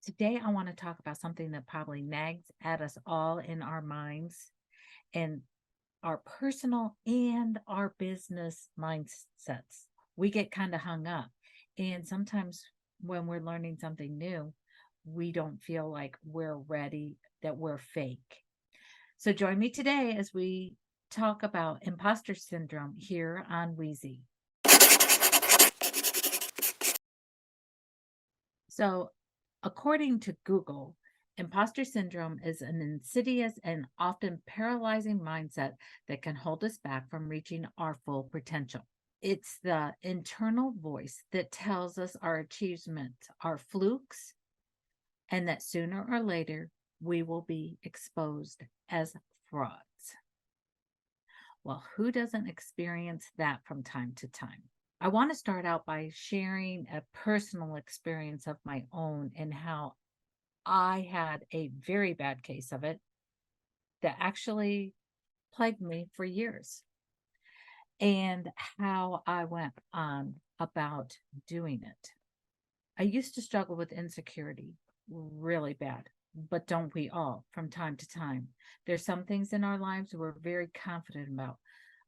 Today, I want to talk about something that probably nags at us all in our minds and our personal and our business mindsets. We get kind of hung up. And sometimes when we're learning something new, we don't feel like we're ready, that we're fake. So join me today as we talk about imposter syndrome here on Weezy. So, according to Google, imposter syndrome is an insidious and often paralyzing mindset that can hold us back from reaching our full potential. It's the internal voice that tells us our achievements are flukes and that sooner or later we will be exposed as frauds. Well, who doesn't experience that from time to time? I want to start out by sharing a personal experience of my own and how I had a very bad case of it that actually plagued me for years, and how I went on about doing it. I used to struggle with insecurity really bad, but don't we all from time to time? There's some things in our lives we're very confident about,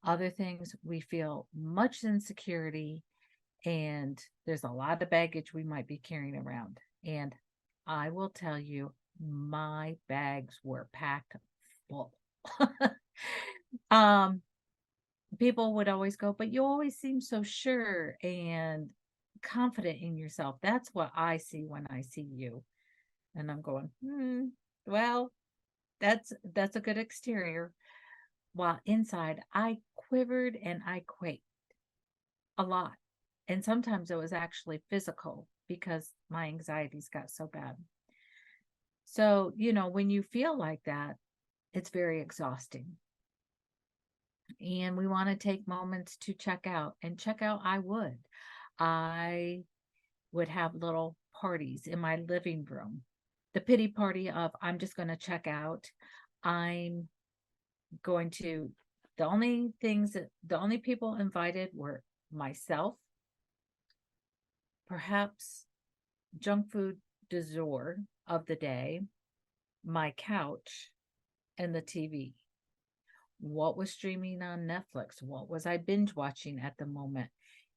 other things we feel much insecurity, and there's a lot of baggage we might be carrying around. And I will tell you, my bags were packed full. um, People would always go, but you always seem so sure and confident in yourself. That's what I see when I see you. And I'm going, well, that's a good exterior. While inside, I quivered and I quaked a lot. And sometimes it was actually physical because my anxieties got so bad. So, when you feel like that, it's very exhausting. And we want to take moments to check out and check out. I would have little parties in my living room. The pity party of I'm just going to check out. I'm going to, the only people invited were myself, perhaps junk food du jour of the day, my couch, and the TV. What was streaming on Netflix? What was I binge watching at the moment?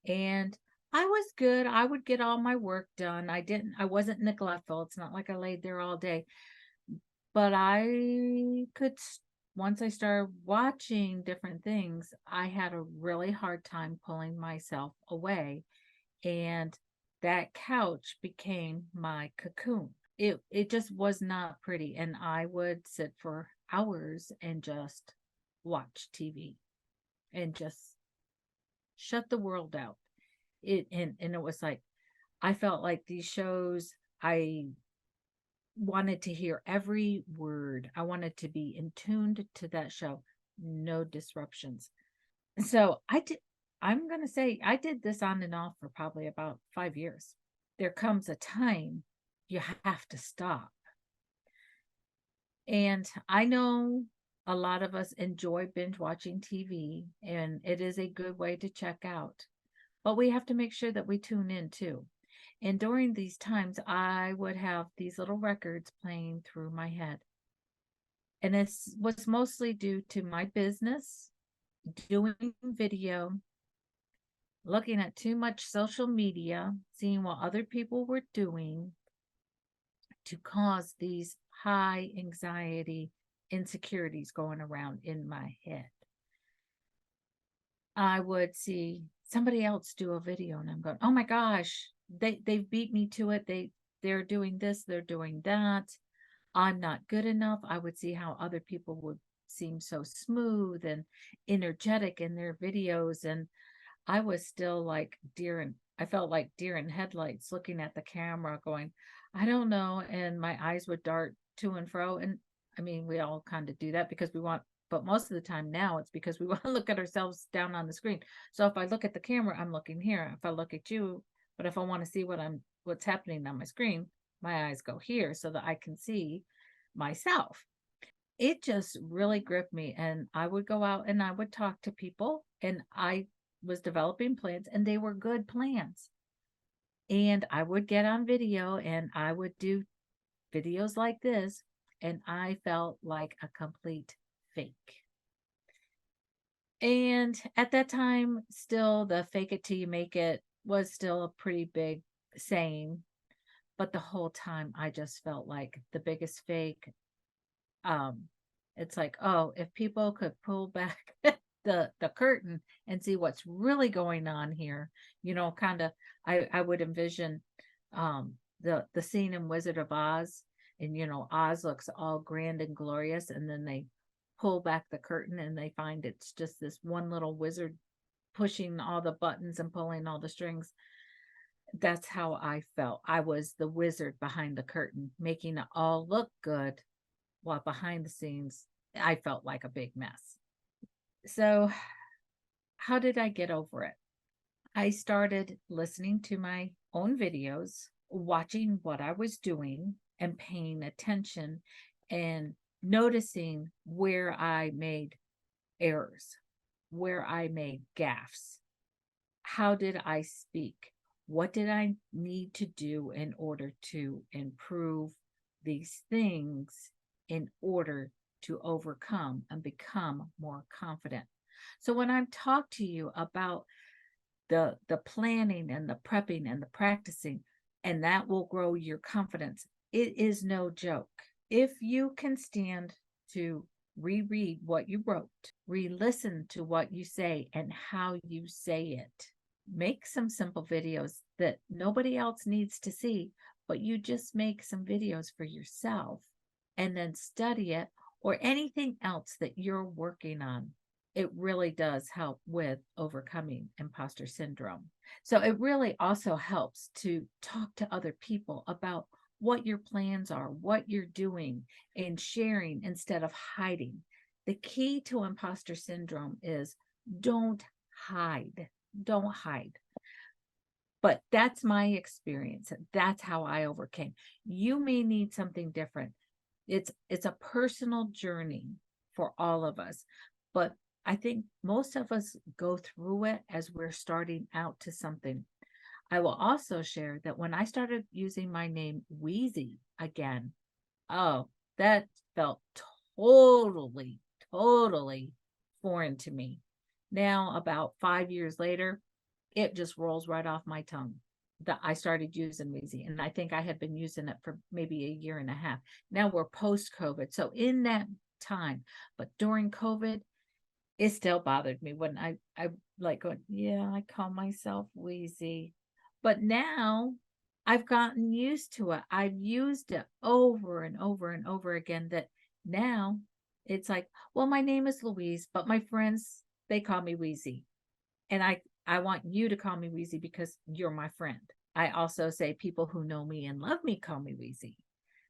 And I was good. I would get all my work done. I wasn't neglectful. It's not like I laid there all day, but once I started watching different things, I had a really hard time pulling myself away. And that couch became my cocoon. It just was not pretty, and I would sit for hours and just watch TV and just shut the world out. And it was like I felt like these shows, I wanted to hear every word. I wanted to be in tuned to that show. No disruptions. So I'm going to say I did this on and off for probably about 5 years. There comes a time you have to stop. And I know a lot of us enjoy binge watching TV, and it is a good way to check out. But we have to make sure that we tune in too. And during these times, I would have these little records playing through my head. And this was mostly due to my business, doing video, looking at too much social media, seeing what other people were doing to cause these high anxiety insecurities going around in my head. I would see somebody else do a video and I'm going, "Oh my gosh, they've beat me to it. They're doing this, they're doing that. I'm not good enough." I would see how other people would seem so smooth and energetic in their videos, and I was still like I felt like deer in headlights looking at the camera going, I don't know. And my eyes would dart to and fro. And I mean, we all kind of do that because we want, but most of the time now it's because we want to look at ourselves down on the screen. So if I look at the camera, I'm looking here. If I look at you, but if I want to see what's happening on my screen, my eyes go here so that I can see myself. It just really gripped me. And I would go out and I would talk to people, and I was developing plans, and they were good plans. And I would get on video and I would do videos like this, and I felt like a complete fake. And at that time, still the fake it till you make it was still a pretty big saying. But the whole time I just felt like the biggest fake. Um, it's like, oh, if people could pull back the curtain and see what's really going on here, kind of I would envision the scene in Wizard of Oz, and Oz looks all grand and glorious, and then they pull back the curtain and they find it's just this one little wizard pushing all the buttons and pulling all the strings. That's how I felt. I was the wizard behind the curtain, making it all look good, while behind the scenes, I felt like a big mess. So, how did I get over it? I started listening to my own videos, watching what I was doing, and paying attention and noticing where I made errors, where I made gaffes. How did I speak? What did I need to do in order to improve these things in order to overcome and become more confident? So when I've talked to you about the planning and the prepping and the practicing, and that will grow your confidence, it is no joke. If you can stand to reread what you wrote, re-listen to what you say and how you say it, make some simple videos that nobody else needs to see, but you just make some videos for yourself, and then study it, or anything else that you're working on. It really does help with overcoming imposter syndrome. So it really also helps to talk to other people about what your plans are, what you're doing, and sharing instead of hiding. The key to imposter syndrome is don't hide. Don't hide. But that's my experience. That's how I overcame. You may need something different. It's a personal journey for all of us. But I think most of us go through it as we're starting out to something. I will also share that when I started using my name Weezy again, oh, that felt totally, totally foreign to me. Now, about 5 years later, it just rolls right off my tongue that I started using Weezy. And I think I had been using it for maybe a year and a half. Now we're post COVID. So in that time, but during COVID, it still bothered me when I like going, yeah, I call myself Weezy. But now I've gotten used to it. I've used it over and over and over again, that now it's like, well, my name is Louise, but my friends, they call me Weezy. And I want you to call me Weezy because you're my friend. I also say people who know me and love me call me Weezy,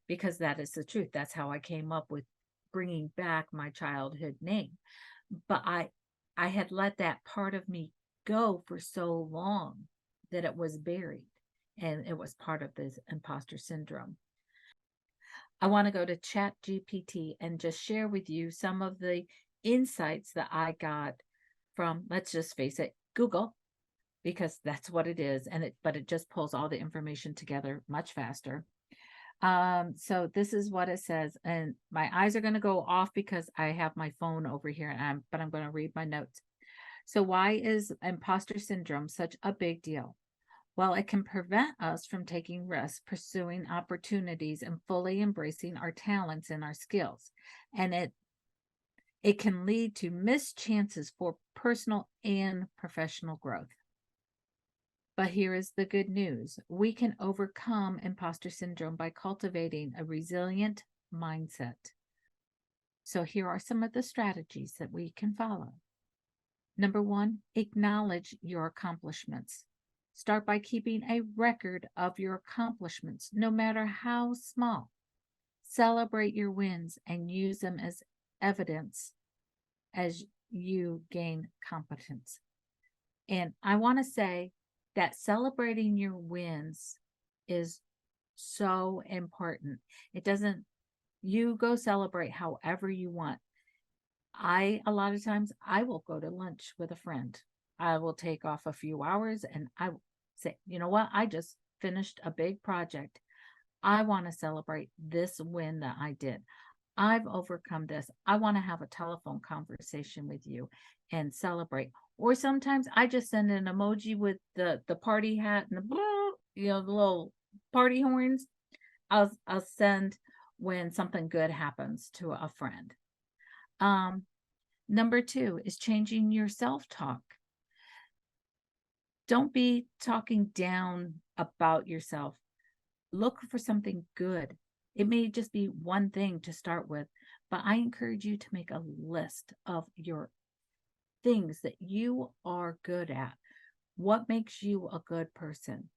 because that is the truth. That's how I came up with bringing back my childhood name. But I had let that part of me go for so long that it was buried, and it was part of this imposter syndrome. I want to go to Chat GPT and just share with you some of the insights that I got from, let's just face it, Google, because that's what it is. But it just pulls all the information together much faster. So this is what it says, and my eyes are going to go off because I have my phone over here, but I'm going to read my notes. So why is imposter syndrome such a big deal? Well, it can prevent us from taking risks, pursuing opportunities, and fully embracing our talents and our skills. And it can lead to missed chances for personal and professional growth. But here is the good news. We can overcome imposter syndrome by cultivating a resilient mindset. So here are some of the strategies that we can follow. Number one, acknowledge your accomplishments. Start by keeping a record of your accomplishments, no matter how small. Celebrate your wins and use them as evidence as you gain competence. And I want to say that celebrating your wins is so important. It doesn't, you go celebrate however you want. A lot of times, I will go to lunch with a friend. I will take off a few hours and I say, you know what? I just finished a big project. I want to celebrate this win that I did. I've overcome this. I want to have a telephone conversation with you and celebrate. Or sometimes I just send an emoji with the party hat and the little party horns. I'll send when something good happens to a friend. Number 2 is changing your self-talk. Don't be talking down about yourself. Look for something good. It may just be one thing to start with, but I encourage you to make a list of your things that you are good at. What makes you a good person?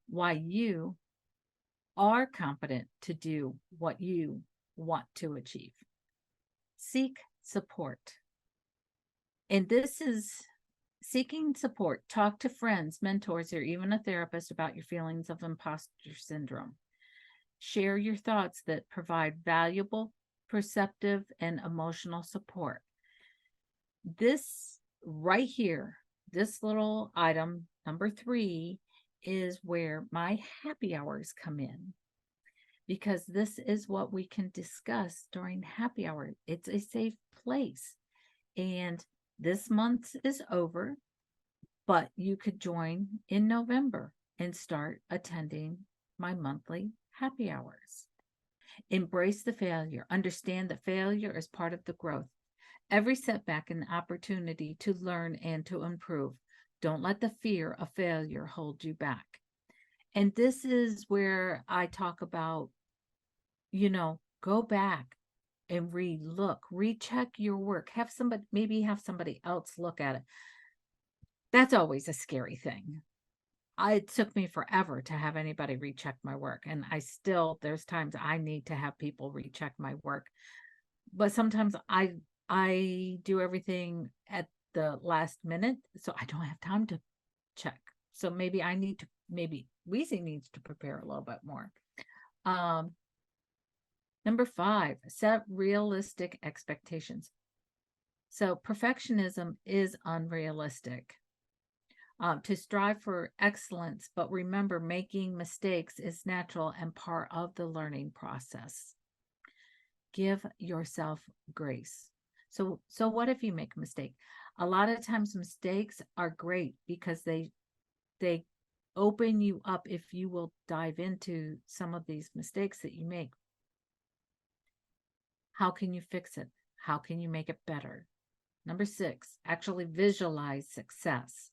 Why you are competent to do what you want to achieve. Seek support. And this is seeking support. Talk to friends, mentors, or even a therapist about your feelings of imposter syndrome. Share your thoughts that provide valuable, perceptive, and emotional support. This right here, this little item, number 3, is where my happy hours come in, because this is what we can discuss during happy hour. It's a safe place. And this month is over, but you could join in November and start attending my monthly happy hours. Embrace the failure. Understand that failure is part of the growth. Every setback an opportunity to learn and to improve. Don't let the fear of failure hold you back. And this is where I talk about, go back and recheck your work. Maybe have somebody else look at it. That's always a scary thing. It took me forever to have anybody recheck my work. And there's times I need to have people recheck my work. But sometimes I do everything at the last minute, so I don't have time to check. So maybe Weezy needs to prepare a little bit more. Number 5, set realistic expectations. So perfectionism is unrealistic. To strive for excellence, but remember, making mistakes is natural and part of the learning process. Give yourself grace. So what if you make a mistake? A lot of times mistakes are great because they open you up if you will dive into some of these mistakes that you make. How can you fix it? How can you make it better? Number 6, actually visualize success.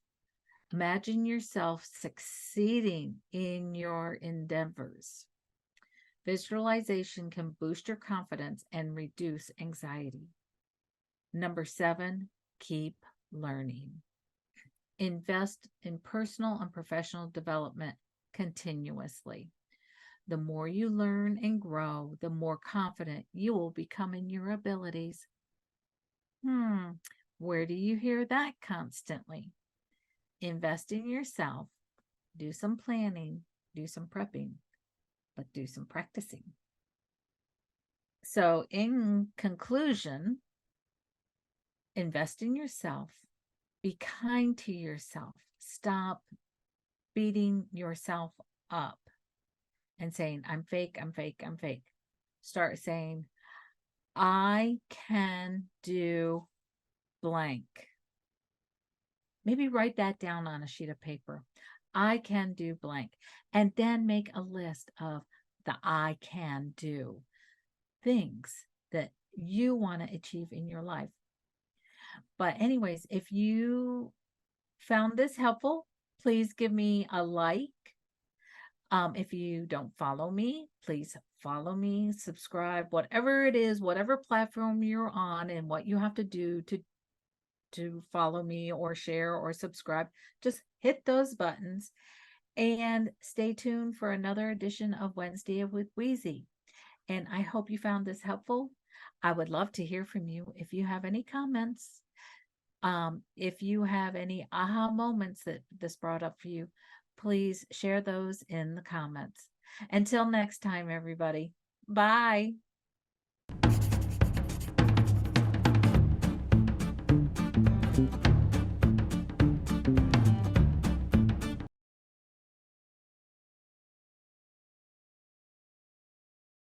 Imagine yourself succeeding in your endeavors. Visualization can boost your confidence and reduce anxiety. Number 7, keep learning. Invest in personal and professional development continuously. The more you learn and grow, the more confident you will become in your abilities. Where do you hear that constantly? Invest in yourself, do some planning, do some prepping, but do some practicing. So in conclusion, invest in yourself, be kind to yourself, stop beating yourself up and saying, I'm fake, I'm fake, I'm fake. Start saying, I can do blank. Maybe write that down on a sheet of paper. I can do blank. And then make a list of the I can do things that you want to achieve in your life. But anyways, if you found this helpful, please give me a like. If you don't follow me, please follow me, subscribe, whatever it is, whatever platform you're on, and what you have to do to follow me or share or subscribe. Just hit those buttons and stay tuned for another edition of Wednesday with Weezy. And I hope you found this helpful. I would love to hear from you if you have any comments. If you have any aha moments that this brought up for you, please share those in the comments. Until next time, everybody. Bye.